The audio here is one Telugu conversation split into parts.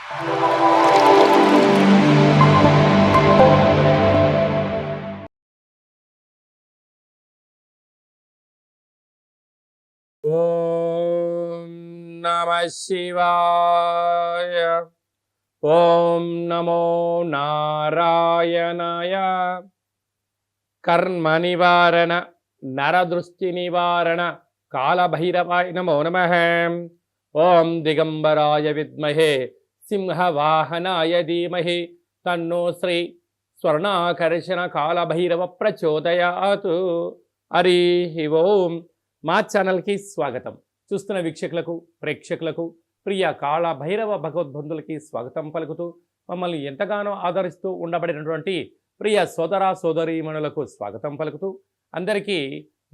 ఓం నమః శివాయ. ఓం నమో నారాయణాయ. కర్మ నివారణ నరదృష్టి నివారణ కాళభైరవాయ నమో నమః. ఓం దిగంబరాయ విద్మహే సింహవాహనాయ ధీమహి తన్నో శ్రీ స్వర్ణాకర్షణ కాళభైరవ ప్రచోదయాత్. హరి ఓం. మా ఛానల్కి స్వాగతం. చూస్తున్న వీక్షకులకు ప్రేక్షకులకు ప్రియ కాళభైరవ భగవద్బంధులకి స్వాగతం పలుకుతూ మమ్మల్ని ఎంతగానో ఆదరిస్తూ ఉండబడినటువంటి ప్రియ సోదర సోదరీమణులకు స్వాగతం పలుకుతూ అందరికీ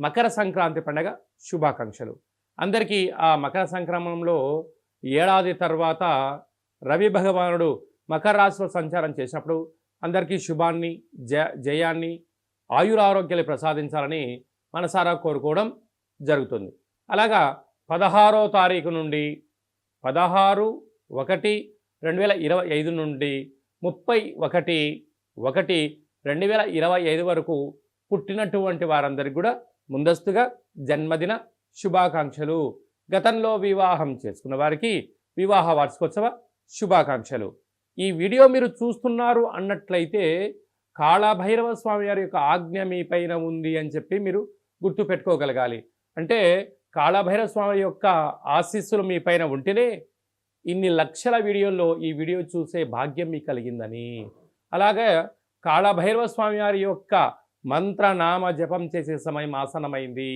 మకర సంక్రాంతి పండుగ శుభాకాంక్షలు. అందరికీ ఆ మకర సంక్రమణంలో ఏడాది తర్వాత రవి భగవానుడు మకర రాశిలో సంచారం చేసినప్పుడు అందరికీ శుభాన్ని జయాన్ని ఆయురారోగ్యాలు ప్రసాదించాలని మనసారా కోరుకోవడం జరుగుతుంది. అలాగా 16వ తారీఖు నుండి 16/1/2025 నుండి 31/1/2025 వరకు పుట్టినటువంటి వారందరికీ కూడా ముందస్తుగా జన్మదిన శుభాకాంక్షలు. గతంలో వివాహం చేసుకున్న వారికి వివాహ వార్షికోత్సవ శుభాకాంక్షలు. ఈ వీడియో మీరు చూస్తున్నారు అన్నట్లయితే కాళభైరవ స్వామి వారి యొక్క ఆజ్ఞ మీ పైన ఉంది అని చెప్పి మీరు గుర్తుపెట్టుకోగలగాలి. అంటే కాళభైరవ స్వామి యొక్క ఆశీస్సులు మీ పైన ఉంటేనే ఇన్ని లక్షల వీడియోల్లో ఈ వీడియో చూసే భాగ్యం మీకు కలిగిందని. అలాగే కాళభైరవ స్వామి వారి యొక్క మంత్రనామ జపం చేసే సమయం ఆసనమైంది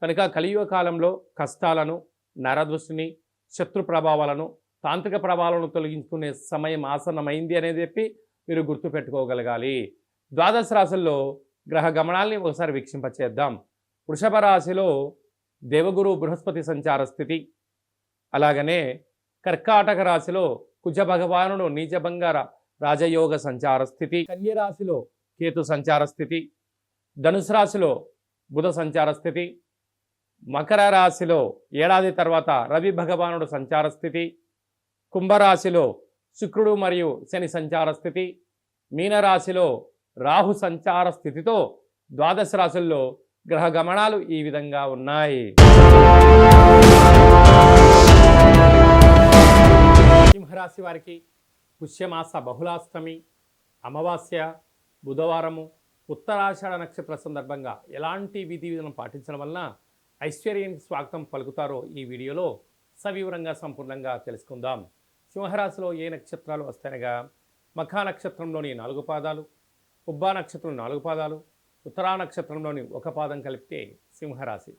కనుక కలియుగ కాలంలో కష్టాలను, నరదృష్టిని, శత్రు ప్రభావాలను, తాంత్రిక ప్రభావాలను తొలగించుకునే సమయం ఆసనమైంది అనేది చెప్పి మీరు గుర్తుపెట్టుకోగలగాలి. ద్వాదశ రాశుల్లో గ్రహ గమనాల్ని ఒకసారి వీక్షింపచేద్దాం. వృషభ రాశిలో దేవగురు బృహస్పతి సంచార స్థితి, అలాగనే కర్కాటక రాశిలో కుజ భగవానుడు నీచభంగార రాజయోగ సంచార స్థితి, కన్య రాశిలో కేతు సంచార స్థితి, ధనుసు రాశిలో బుధ సంచార స్థితి, మకర రాశిలో ఏడాది తర్వాత రవి భగవానుడు సంచార స్థితి, కుంభరాశిలో శుక్రుడు మరియు శని సంచార స్థితి, మీనరాశిలో రాహు సంచార స్థితితో ద్వాదశ రాశుల్లో గ్రహ గమనాలు ఈ విధంగా ఉన్నాయి. సింహరాశి వారికి పుష్యమాస బహుళాష్టమి, అమావాస్య, బుధవారము, ఉత్తరాషాఢ నక్షత్ర సందర్భంగా ఎలాంటి విధి విధానం పాటించడం వలన ఐశ్వర్యానికి స్వాగతం పలుకుతారో ఈ వీడియోలో సవివరంగా సంపూర్ణంగా తెలుసుకుందాం. సింహరాశిలో ఏ నక్షత్రాలు వస్తాయనగా మఖా నక్షత్రంలోని 4 పాదాలు, ఉబ్బా నక్షత్రం 4 పాదాలు, ఉత్తరా నక్షత్రంలోని 1 పాదం కలిపితే సింహరాశి.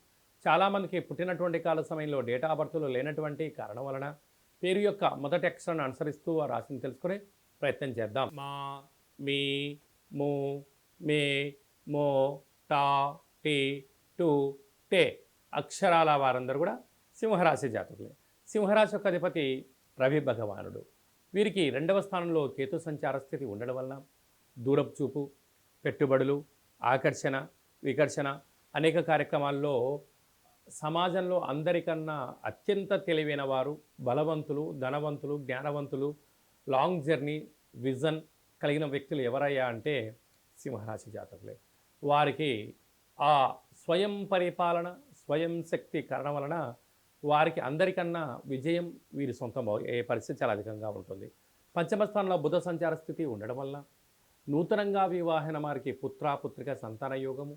చాలామందికి పుట్టినటువంటి కాల సమయంలో డేటా ఆఫ్ బర్త్లో లేనటువంటి కారణం వలన పేరు యొక్క మొదటి అక్షరాన్ని అనుసరిస్తూ ఆ రాశిని తెలుసుకునే ప్రయత్నం చేద్దాం. మా, మీ, ము, మే, మో, టా, టీ, టు, టే అక్షరాల వారందరూ కూడా సింహరాశి జాతకులే. సింహరాశి యొక్క అధిపతి రవి భగవానుడు. వీరికి 2వ స్థానంలో కేతు సంచార స్థితి ఉండడం వలన దూరపు చూపు, పెట్టుబడులు, ఆకర్షణ, వికర్షణ అనేక కార్యక్రమాల్లో సమాజంలో అందరికన్నా అత్యంత తెలివైన వారు, బలవంతులు, ధనవంతులు, జ్ఞానవంతులు, లాంగ్ జర్నీ, విజన్ కలిగిన వ్యక్తులు ఎవరయ్యా అంటే సింహరాశి జాతకులే. వారికి ఆ స్వయం పరిపాలన, స్వయం శక్తి కారణం వలన వారికి అందరికన్నా విజయం వీరి సొంతం అయ్యే పరిస్థితి చాలా అధికంగా ఉంటుంది. పంచమ స్థానంలో బుధ సంచార స్థితి ఉండడం వల్ల నూతనంగా వివాహన వారికి పుత్రిక సంతాన యోగము,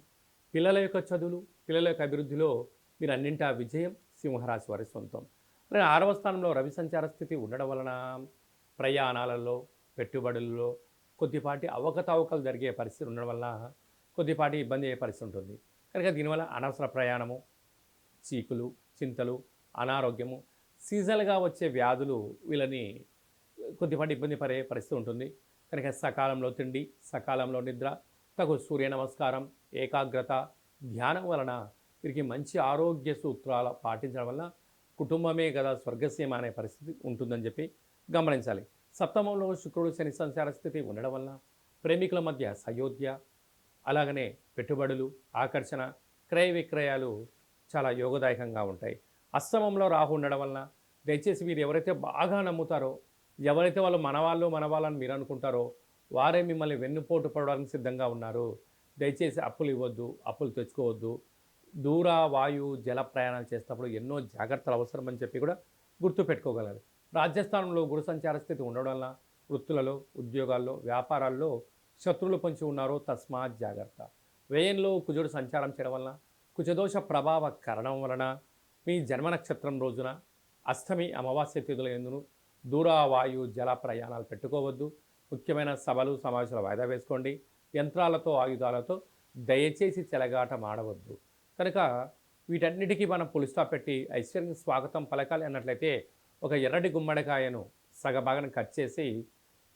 పిల్లల యొక్క చదువులు, పిల్లల యొక్క అభివృద్ధిలో మీరు అన్నింటా విజయం సింహరాశి వారి సొంతం. 6వ స్థానంలో రవి సంచార స్థితి ఉండడం వలన ప్రయాణాలలో, పెట్టుబడులలో కొద్దిపాటి అవకతవకలు జరిగే పరిస్థితి ఉండడం వల్ల కొద్దిపాటి ఇబ్బంది అయ్యే పరిస్థితి ఉంటుంది. కనుక దీనివల్ల అనవసర ప్రయాణము, చీకులు, చింతలు, అనారోగ్యము, సీజనల్గా వచ్చే వ్యాధులు వీళ్ళని కొద్దిపాటి ఇబ్బంది పడే పరిస్థితి ఉంటుంది. కనుక సకాలంలో తిండి, సకాలంలో నిద్ర, తగు సూర్య నమస్కారం, ఏకాగ్రత, ధ్యానం వలన వీరికి మంచి ఆరోగ్య సూత్రాలు పాటించడం వల్ల కుటుంబమే కదా స్వర్గసీమ అనే పరిస్థితి ఉంటుందని చెప్పి గమనించాలి. సప్తమంలో శుక్రుడు శని సంచార స్థితి ఉండడం వల్ల ప్రేమికుల మధ్య సయోధ్య, అలాగనే పెట్టుబడులు, ఆకర్షణ, క్రయ విక్రయాలు చాలా యోగదాయకంగా ఉంటాయి. అష్టమంలో రాహు ఉండడం వలన దయచేసి వీరు ఎవరైతే బాగా నమ్ముతారో ఎవరైతే వాళ్ళు మనవాళ్ళని మీరు అనుకుంటారో వారే మిమ్మల్ని వెన్నుపోటు పడడానికి సిద్ధంగా ఉన్నారు. దయచేసి అప్పులు ఇవ్వద్దు, అప్పులు తెచ్చుకోవద్దు. దూర వాయు జల ప్రయాణాలు చేసేటప్పుడు ఎన్నో జాగ్రత్తలు అవసరం అని చెప్పి కూడా గుర్తుపెట్టుకోగలరు. రాజ్యస్థానంలో గురు సంచార స్థితి ఉండడం వల్ల వృత్తులలో, ఉద్యోగాల్లో, వ్యాపారాల్లో శత్రువులు పొంచి ఉన్నారో తస్మాత్ జాగ్రత్త. వ్యయంలో కుజుడు సంచారం చేయడం వలన కుజదోష ప్రభావ కారణం వలన మీ జన్మ నక్షత్రం రోజున అష్టమి అమావాస్య తిథుల ఎందును దూర వాయు జల ప్రయాణాలు పెట్టుకోవద్దు. ముఖ్యమైన సభలు సమావేశాలు వాయిదా వేసుకోండి. యంత్రాలతో ఆయుధాలతో దయచేసి చెలగాటం ఆడవద్దు. కనుక వీటన్నిటికీ మనం పులి స్టాప్ పెట్టి ఐశ్వర్యం స్వాగతం పలకాలి అన్నట్లయితే ఒక ఎర్రటి గుమ్మడికాయను సగభాగం కట్ చేసి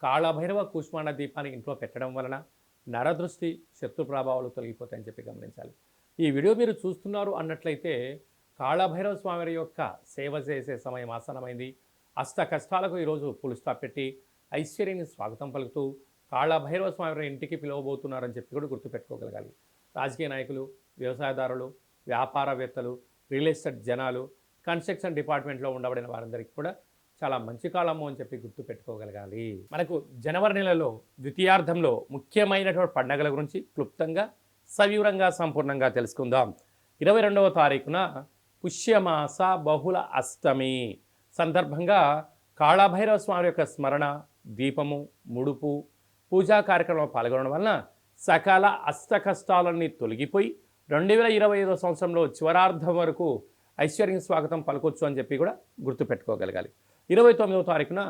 కాళభైరవ కూష్మాండ దీపాన్ని ఇంట్లో పెట్టడం వలన నరదృష్టి శత్రు ప్రభావాలు తొలగిపోతాయని చెప్పి గమనించాలి. ఈ వీడియో మీరు చూస్తున్నారు అన్నట్లయితే కాళభైరవ స్వామి యొక్క సేవ చేసే సమయం ఆసనమైంది. అష్ట కష్టాలకు ఈరోజు పులి స్టాప్ పెట్టి ఐశ్వర్యాన్ని స్వాగతం పలుకుతూ కాళభైరవ స్వామి ఇంటికి పిలవబోతున్నారని చెప్పి కూడా గుర్తుపెట్టుకోగలగాలి. రాజకీయ నాయకులు, వ్యవసాయదారులు, వ్యాపారవేత్తలు, రియల్ ఎస్టేట్ జనాలు, కన్స్ట్రక్షన్ డిపార్ట్మెంట్లో ఉండబడిన వారందరికీ కూడా చాలా మంచి కాలము అని చెప్పి గుర్తుపెట్టుకోగలగాలి. మనకు జనవరి నెలలో ద్వితీయార్థంలో ముఖ్యమైనటువంటి పండుగల గురించి క్లుప్తంగా సవివరంగా సంపూర్ణంగా తెలుసుకుందాం. 22వ తారీఖున పుష్యమాస బహుళ అష్టమి సందర్భంగా కాళభైరవ స్వామి యొక్క స్మరణ, దీపము, ముడుపు, పూజా కార్యక్రమంలో పాల్గొనడం వలన సకల అష్ట కష్టాలన్నీ తొలగిపోయి 2025 సంవత్సరంలో చివరార్థం వరకు ఐశ్వర్యం స్వాగతం పలకొచ్చు అని చెప్పి కూడా గుర్తుపెట్టుకోగలగాలి. 29వ తారీఖున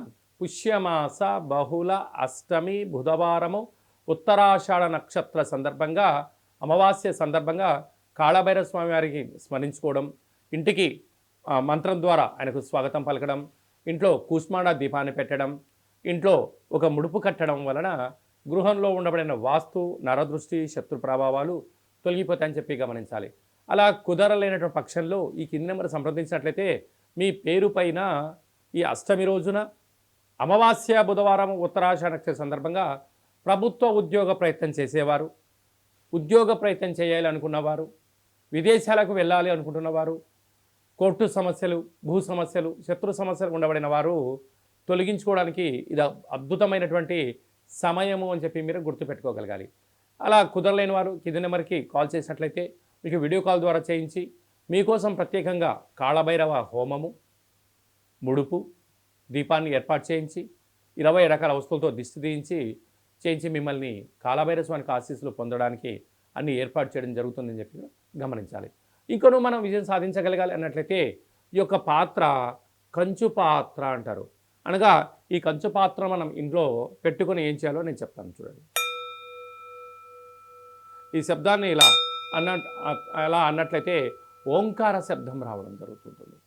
పుష్యమాస బహుళ అష్టమి బుధవారము ఉత్తరాషాఢ నక్షత్ర సందర్భంగా అమావాస్య సందర్భంగా కాళభైరవ స్వామి వారికి స్మరించుకోవడం, ఇంటికి మంత్రం ద్వారా ఆయనకు స్వాగతం పలకడం, ఇంట్లో కూష్మాండ దీపాన్ని పెట్టడం, ఇంట్లో ఒక ముడుపు కట్టడం వలన గృహంలో ఉండబడిన వాస్తు, నరదృష్టి, శత్రు ప్రభావాలు తొలగిపోతాయని చెప్పి గమనించాలి. అలా కుదరలేనటువంటి పక్షంలో ఈ కింది నెంబర్ సంప్రదించినట్లయితే మీ పేరు పైన ఈ అష్టమి రోజున అమావాస్య బుధవారం ఉత్తరాషాఢ నక్షత్ర సందర్భంగా ప్రభుత్వ ఉద్యోగ ప్రయత్నం చేసేవారు, ఉద్యోగ ప్రయత్నం చేయాలి అనుకున్నవారు, విదేశాలకు వెళ్ళాలి అనుకుంటున్నవారు, కోర్టు సమస్యలు, భూ సమస్యలు, శత్రు సమస్యలు ఉండబడిన వారు తొలగించుకోవడానికి ఇది అద్భుతమైనటువంటి సమయము అని చెప్పి మీరు గుర్తుపెట్టుకోగలగాలి. అలా కుదరలేని వారు కింది నెంబర్కి కాల్ చేసినట్లయితే మీకు వీడియో కాల్ ద్వారా చేయించి మీకోసం ప్రత్యేకంగా కాళభైరవ హోమము, ముడుపు, దీపాన్ని ఏర్పాటు చేయించి 20 రకాల వస్తువులతో దిష్టి తీయించి చేయించి మిమ్మల్ని కాళభైరవ స్వామికి ఆశీస్సులు పొందడానికి అన్ని ఏర్పాటు చేయడం జరుగుతుందని చెప్పి గమనించాలి. ఇంకొను మనం విజయం సాధించగలగాలి అన్నట్లయితే ఈ యొక్క పాత్ర కంచు పాత్ర అంటారు. అనగా ఈ కంచు పాత్ర మనం ఇంట్లో పెట్టుకొని ఏం చేయాలో నేను చెప్తాను చూడండి. ఈ శబ్దాన్ని ఇలా అన్నట్లయితే ఓంకార శబ్దం రావడం జరుగుతుంటుంది.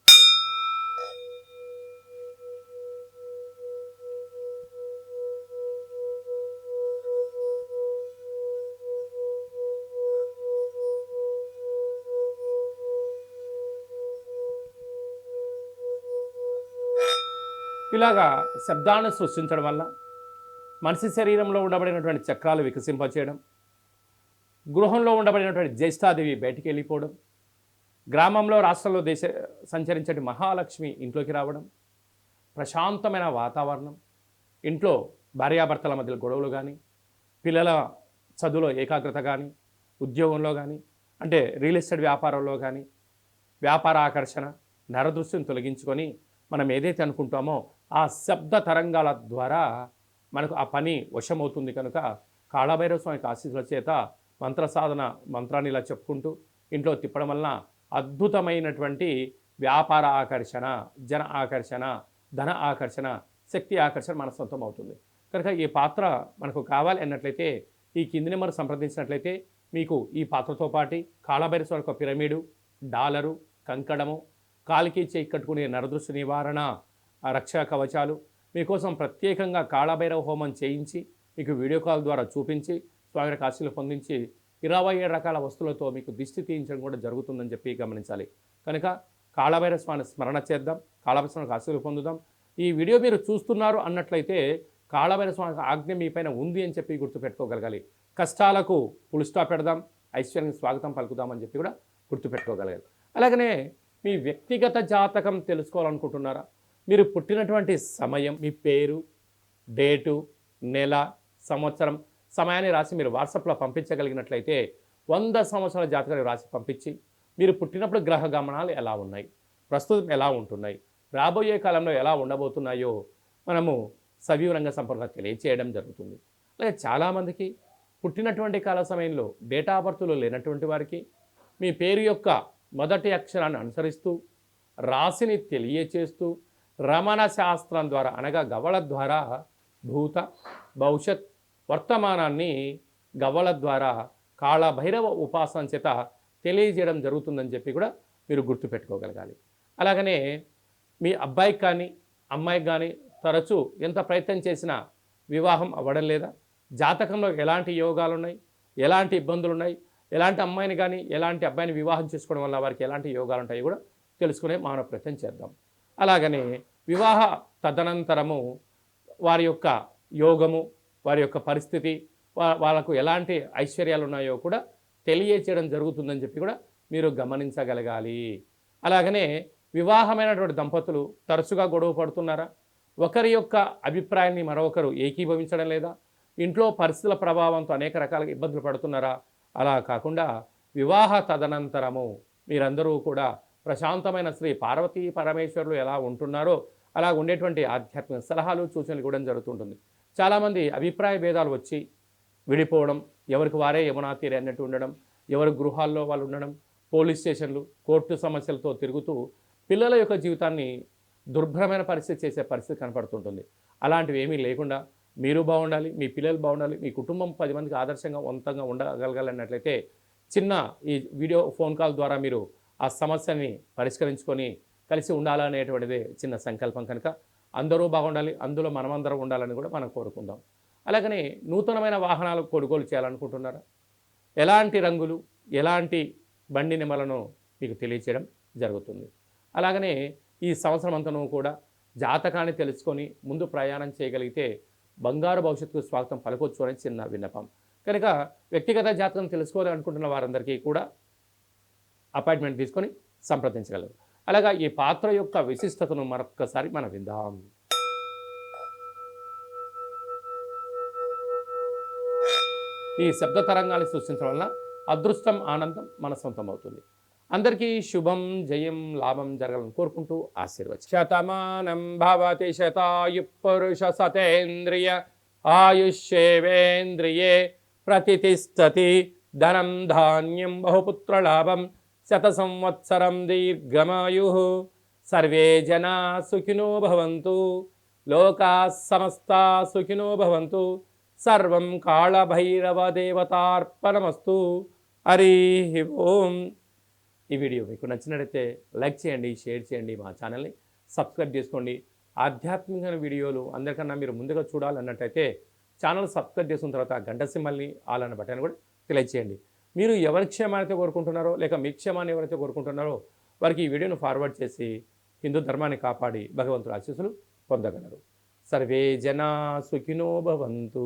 ఇలాగా శబ్దాన్ని సృష్టించడం వల్ల మనిషి శరీరంలో ఉండబడినటువంటి చక్రాలు వికసింపచేయడం, గృహంలో ఉండబడినటువంటి జ్యేష్ఠాదేవి బయటికి వెళ్ళిపోవడం, గ్రామంలో, రాష్ట్రంలో సంచరించే మహాలక్ష్మి ఇంట్లోకి రావడం, ప్రశాంతమైన వాతావరణం, ఇంట్లో భార్యాభర్తల మధ్య గొడవలు కానీ, పిల్లల చదువులో ఏకాగ్రత కానీ, ఉద్యోగంలో కానీ, అంటే రియల్ ఎస్టేట్ వ్యాపారంలో కానీ వ్యాపార ఆకర్షణ, నరదృష్టిని తొలగించుకొని మనం ఏదైతే అనుకుంటామో ఆ శబ్ద తరంగాల ద్వారా మనకు ఆ పని వశమవుతుంది. కనుక కాళభైరవ స్వామికి ఆశీస్సుల చేత మంత్ర సాధన మంత్రాన్ని ఇలా చెప్పుకుంటూ ఇంట్లో తిప్పడం వలన అద్భుతమైనటువంటి వ్యాపార ఆకర్షణ, జన ఆకర్షణ, ధన ఆకర్షణ, శక్తి ఆకర్షణ మన సొంతం అవుతుంది. కనుక ఈ పాత్ర మనకు కావాలి అన్నట్లయితే ఈ కింది నెంబర్ సంప్రదించినట్లయితే మీకు ఈ పాత్రతో పాటు కాళభైరవ స్వామి యొక్క పిరమిడు, డాలరు, కంకణము, కాలికి చేయి కట్టుకునే నరదృష్టి నివారణ, రక్షా కవచాలు మీకోసం ప్రత్యేకంగా కాళభైరవ హోమం చేయించి మీకు వీడియో కాల్ ద్వారా చూపించి స్వామి ఆశీస్సులు పొందించి 27 రకాల వస్తువులతో మీకు దిష్టి తీయించడం కూడా జరుగుతుందని చెప్పి గమనించాలి. కనుక కాళభైరవ స్వామి స్మరణ చేద్దాం, కాళభైరవ స్వామికి ఆశీస్సులు పొందుదాం. ఈ వీడియో మీరు చూస్తున్నారు అన్నట్లయితే కాళభైరవ స్వామి ఆజ్ఞ మీ పైన ఉంది అని చెప్పి గుర్తుపెట్టుకోగలగాలి. కష్టాలకు పులి స్టాప్ పెడదాం, ఐశ్వర్యానికి స్వాగతం పలుకుదామని చెప్పి కూడా గుర్తుపెట్టుకోగలగాలి. అలాగనే మీ వ్యక్తిగత జాతకం తెలుసుకోవాలనుకుంటున్నారా? మీరు పుట్టినటువంటి సమయం, మీ పేరు, డేటు, నెల, సంవత్సరం, సమయాన్ని రాసి మీరు వాట్సాప్లో పంపించగలిగినట్లయితే 100 సంవత్సరాల జాతకాన్ని రాసి పంపించి మీరు పుట్టినప్పుడు గ్రహ గమనాలు ఎలా ఉన్నాయి, ప్రస్తుతం ఎలా ఉంటున్నాయి, రాబోయే కాలంలో ఎలా ఉండబోతున్నాయో మనము సవివరంగా సంపూర్ణంగా తెలియచేయడం జరుగుతుంది. అలాగే చాలామందికి పుట్టినటువంటి కాల సమయంలో డేటా ఆఫ్ బర్త్లో లేనటువంటి వారికి మీ పేరు యొక్క మొదటి అక్షరాన్ని అనుసరిస్తూ రాశిని తెలియచేస్తూ రమణ శాస్త్రం ద్వారా అనగా గవ్వల ద్వారా భూత భవిష్యత్ వర్తమానాన్ని గవ్వల ద్వారా కాళభైరవ ఉపాసన చేత తెలియజేయడం జరుగుతుందని చెప్పి కూడా మీరు గుర్తుపెట్టుకోగలగాలి. అలాగనే మీ అబ్బాయికి కానీ అమ్మాయికి కానీ తరచూ ఎంత ప్రయత్నం చేసినా వివాహం అవ్వడం లేదా, జాతకంలో ఎలాంటి యోగాలు ఉన్నాయి, ఎలాంటి ఇబ్బందులు ఉన్నాయి, ఎలాంటి అమ్మాయిని కానీ ఎలాంటి అబ్బాయిని వివాహం చేసుకోవడం వల్ల వారికి ఎలాంటి యోగాలు ఉంటాయో కూడా తెలుసుకునే మానవ ప్రయత్నం చేద్దాం. అలాగనే వివాహ తదనంతరము వారి యొక్క యోగము, వారి యొక్క పరిస్థితి, వాళ్ళకు ఎలాంటి ఐశ్వర్యాలు ఉన్నాయో కూడా తెలియచేయడం జరుగుతుందని చెప్పి కూడా మీరు గమనించగలగాలి. అలాగనే వివాహమైనటువంటి దంపతులు తరచుగా గొడవ పడుతున్నారా, ఒకరి యొక్క అభిప్రాయాన్ని మరొకరు ఏకీభవించడం లేదా, ఇంట్లో పరిస్థితుల ప్రభావంతో అనేక రకాల ఇబ్బందులు పడుతున్నారా, అలా కాకుండా వివాహ తదనంతరము మీరందరూ కూడా ప్రశాంతమైన శ్రీ పార్వతీ పరమేశ్వరులు ఎలా ఉంటున్నారో అలా ఉండేటువంటి ఆధ్యాత్మిక సలహాలు సూచనలు ఇవ్వడం జరుగుతుంటుంది. చాలామంది అభిప్రాయ భేదాలు వచ్చి విడిపోవడం, ఎవరికి వారే యమునా తీరే అన్నట్టు ఉండడం, ఎవరి గృహాల్లో వాళ్ళు ఉండడం, పోలీస్ స్టేషన్లు, కోర్టు సమస్యలతో తిరుగుతూ పిల్లల యొక్క జీవితాన్ని దుర్భరమైన పరిస్థితి చేసే పరిస్థితి కనపడుతుంటుంది. అలాంటివి ఏమీ లేకుండా మీరు బాగుండాలి, మీ పిల్లలు బాగుండాలి, మీ కుటుంబం 10 మందికి ఆదర్శంగా వంతంగా ఉండగలగాలన్నట్లయితే చిన్న ఈ వీడియో ఫోన్ కాల్ ద్వారా మీరు ఆ సమస్యని పరిష్కరించుకొని కలిసి ఉండాలనేటువంటిదే చిన్న సంకల్పం కనుక అందరూ బాగుండాలి, అందులో మనమందరం ఉండాలని కూడా మనం కోరుకుందాం. అలాగనే నూతనమైన వాహనాలు కొనుగోలు చేయాలనుకుంటున్నారా, ఎలాంటి రంగులు, ఎలాంటి బండి నెంబర్లను మీకు తెలియచేయడం జరుగుతుంది. అలాగనే ఈ సంవత్సరం అంతను కూడా జాతకాన్ని తెలుసుకొని ముందు ప్రయాణం చేయగలిగితే బంగారు భవిష్యత్తుకు స్వాగతం పలకొచ్చు అనేది చిన్న విన్నపం కనుక వ్యక్తిగత జాతకం తెలుసుకోవాలనుకుంటున్న వారందరికీ కూడా అపాయింట్మెంట్ తీసుకొని సంప్రదించగలరు. అలాగా ఈ పాత్ర యొక్క విశిష్టతను మరొక్కసారి మనం విందాం. ఈ శబ్ద తరంగాన్ని సృష్టించడం వల్ల అదృష్టం, ఆనందం మన సొంతం అవుతుంది. అందరికీ శుభం, జయం, లాభం జరగాలని కోరుకుంటూ ఆశీర్వచనం. శతమానం భవతి శతాయు పురుష సతేంద్రియ ఆయుష్యేవేంద్రియే ప్రతిష్టతి ధనం ధాన్యం బహుపుత్రలాభం శత సంవత్సరం దీర్ఘమాయు. సర్వే జనా సుఖినో భవంతు, లోకా సమస్తా సుఖినో భవంతు. సర్వం కాళభైరవ దేవతార్పణమస్తు. హరి ఓం. ఈ వీడియో మీకు నచ్చినట్లయితే లైక్ చేయండి, షేర్ చేయండి, మా ఛానల్ని సబ్స్క్రైబ్ చేసుకోండి. ఆధ్యాత్మికమైన వీడియోలు అందరికన్నా మీరు ముందుగా చూడాలన్నట్టయితే ఛానల్ సబ్స్క్రైబ్ చేసుకున్న తర్వాత గంట సింబల్ని ఆల్ అన్న బటన్ కూడా తెలియచేయండి. మీరు ఎవరి క్షేమాన్ని కోరుకుంటున్నారో లేక మీ క్షేమాన్ని ఎవరైతే కోరుకుంటున్నారో వారికి ఈ వీడియోను ఫార్వర్డ్ చేసి హిందూ ధర్మాన్ని కాపాడి భగవంతుడి ఆశీస్సులు పొందగలరు. సర్వే జనా సుఖినో భవంతు.